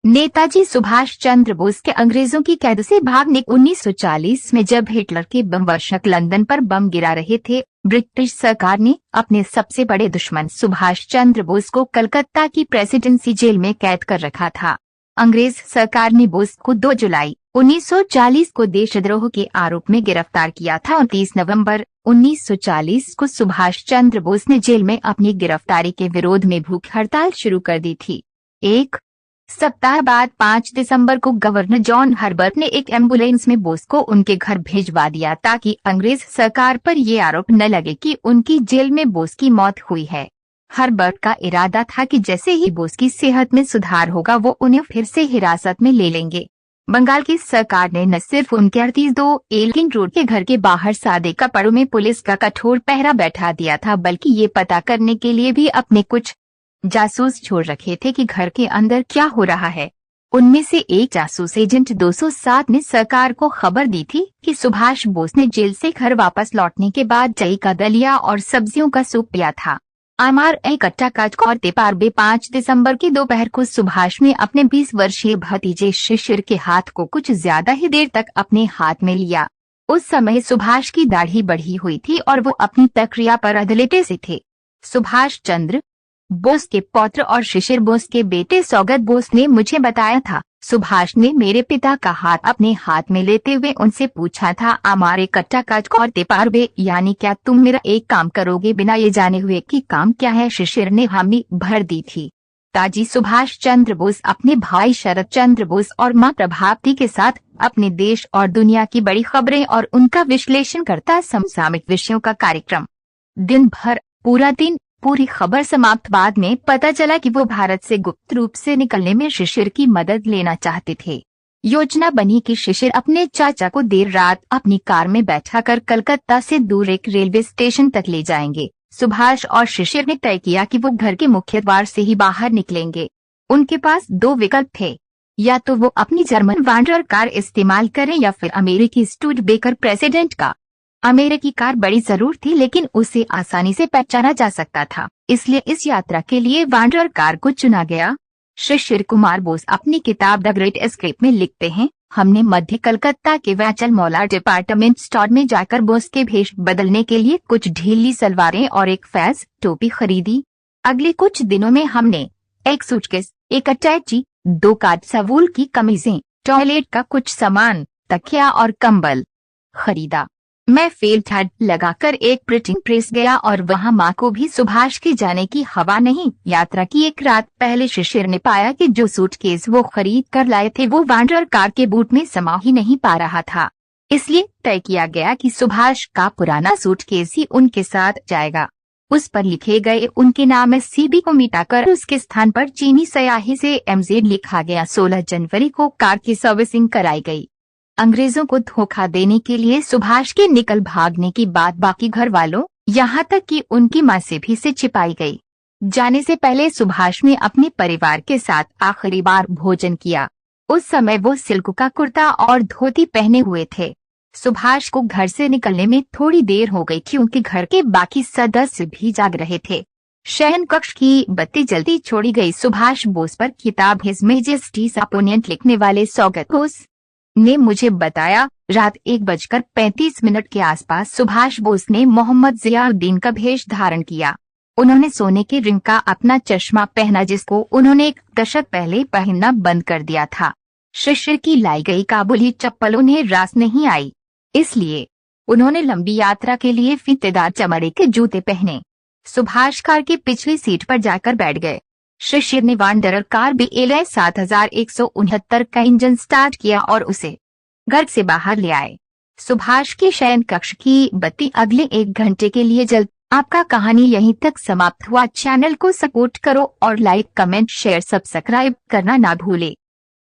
नेताजी सुभाष चंद्र बोस के अंग्रेजों की कैद से भागने 1940 में जब हिटलर के बमवर्षक लंदन पर बम गिरा रहे थे, ब्रिटिश सरकार ने अपने सबसे बड़े दुश्मन सुभाष चंद्र बोस को कलकत्ता की प्रेसिडेंसी जेल में कैद कर रखा था। अंग्रेज सरकार ने बोस को 2 जुलाई 1940 को देशद्रोह के आरोप में गिरफ्तार किया था। 29 नवंबर 1940 को सुभाष चंद्र बोस ने जेल में अपनी गिरफ्तारी के विरोध में भूख हड़ताल शुरू कर दी थी। एक सप्ताह बाद 5 दिसंबर को गवर्नर जॉन हर्बर्ट ने एक एम्बुलेंस में बोस को उनके घर भिजवा दिया ताकि अंग्रेज सरकार पर यह आरोप न लगे कि उनकी जेल में बोस की मौत हुई है। हर्बर्ट का इरादा था कि जैसे ही बोस की सेहत में सुधार होगा वो उन्हें फिर से हिरासत में ले लेंगे। बंगाल की सरकार ने न सिर्फ उनके 38 एल्किन रोड के घर के बाहर सादे कपड़ों में पुलिस का कठोर पहरा बैठा दिया था, बल्कि ये पता करने के लिए भी अपने कुछ जासूस छोड़ रखे थे कि घर के अंदर क्या हो रहा है। उनमें से एक जासूस एजेंट 207 ने सरकार को खबर दी थी कि सुभाष बोस ने जेल से घर वापस लौटने के बाद चई का दलिया और सब्जियों का सूप पिया था। आमार कट्टा काज और तेपारबे 5 दिसंबर की दोपहर को सुभाष ने अपने 20 वर्षीय भतीजे शिशिर के हाथ को कुछ ज्यादा ही देर तक अपने हाथ में लिया। उस समय सुभाष की दाढ़ी बढ़ी हुई थी और वो अपनी प्रक्रिया पर अधलेटे से थे। सुभाष चंद्र बोस के पौत्र और शिशिर बोस के बेटे सौगत बोस ने मुझे बताया था। सुभाष ने मेरे पिता का हाथ अपने हाथ में लेते हुए उनसे पूछा था, हमारे कट्टा काज और तेपारबे, यानी क्या तुम मेरा एक काम करोगे बिना ये जाने हुए कि काम क्या है? शिशिर ने हामी भर दी थी। ताजी सुभाष चंद्र बोस अपने भाई शरद चंद्र बोस और मां प्रभावती के साथ अपने देश और दुनिया की बड़ी खबरें और उनका विश्लेषण करता समसामयिक विषयों का कार्यक्रम। दिन भर पूरा दिन पूरी खबर समाप्त। बाद में पता चला कि वो भारत से गुप्त रूप से निकलने में शिशिर की मदद लेना चाहते थे। योजना बनी कि शिशिर अपने चाचा को देर रात अपनी कार में बैठाकर कलकत्ता से दूर एक रेलवे स्टेशन तक ले जाएंगे। सुभाष और शिशिर ने तय किया कि वो घर के मुख्य द्वार से ही बाहर निकलेंगे। उनके पास 2 विकल्प थे, या तो वो अपनी जर्मन वांडरर कार इस्तेमाल करें या फिर अमेरिकी स्टूडबेकर प्रेसिडेंट का। अमेरिकी कार बड़ी जरूर थी, लेकिन उसे आसानी से पहचाना जा सकता था, इसलिए इस यात्रा के लिए वांडरर कार को चुना गया। शिशिर कुमार बोस अपनी किताब द ग्रेट एस्केप में लिखते हैं, हमने मध्य कलकत्ता के वैचल मौला डिपार्टमेंट स्टोर में जाकर बोस के भेष बदलने के लिए कुछ ढीली सलवारें और एक फैज टोपी खरीदी। अगले कुछ दिनों में हमने एक सूटकेस, एक अटैची, 2 काट सवूल की कमीजें, टॉयलेट का कुछ सामान, तकिया और कंबल खरीदा। मैं फेल्ट हैड लगाकर एक प्रिंटिंग प्रेस गया और वहां माँ को भी सुभाष के जाने की हवा नहीं। यात्रा की एक रात पहले शिशिर ने पाया कि जो सूटकेस वो खरीद कर लाए थे वो वांडरर कार के बूट में समा ही नहीं पा रहा था, इसलिए तय किया गया कि सुभाष का पुराना सूटकेस ही उनके साथ जाएगा। उस पर लिखे गए उनके नाम सीबी को मिटाकर उसके स्थान पर चीनी स्याही से MZ लिखा गया। 16 जनवरी को कार की सर्विसिंग कराई गई। अंग्रेजों को धोखा देने के लिए सुभाष के निकल भागने की बात बाकी घर वालों, यहाँ तक कि उनकी माँ से भी से छिपाई गई। जाने से पहले सुभाष ने अपने परिवार के साथ आखिरी बार भोजन किया। उस समय वो सिल्क का कुर्ता और धोती पहने हुए थे। सुभाष को घर से निकलने में थोड़ी देर हो गई क्योंकि घर के बाकी सदस्य भी जाग रहे थे। शयन कक्ष की बत्ती जल्दी छोड़ी गई। सुभाष बोस पर किताब हिज मेजेस्टीज अपोनेंट लिखने वाले सौगत बोस ने मुझे बताया, रात 1:35 के आसपास सुभाष बोस ने मोहम्मद जियाउद्दीन का भेष धारण किया। उन्होंने सोने के रिंग का अपना चश्मा पहना जिसको उन्होंने 1 दशक पहले पहनना बंद कर दिया था। शिशिर की लाई गई काबुली चप्पल उन्हें रास नहीं आई, इसलिए उन्होंने लंबी यात्रा के लिए फीतेदार चमड़े के जूते पहने। सुभाष कार की पिछली सीट पर जाकर बैठ गए। शिशिर ने वांडरर कार BLS 7169 का इंजन स्टार्ट किया और उसे घर से बाहर ले आए। सुभाष के शयन कक्ष की बत्ती अगले 1 घंटे के लिए जल। आपका कहानी यहीं तक समाप्त हुआ। चैनल को सपोर्ट करो और लाइक, कमेंट, शेयर, सब्सक्राइब करना ना भूले।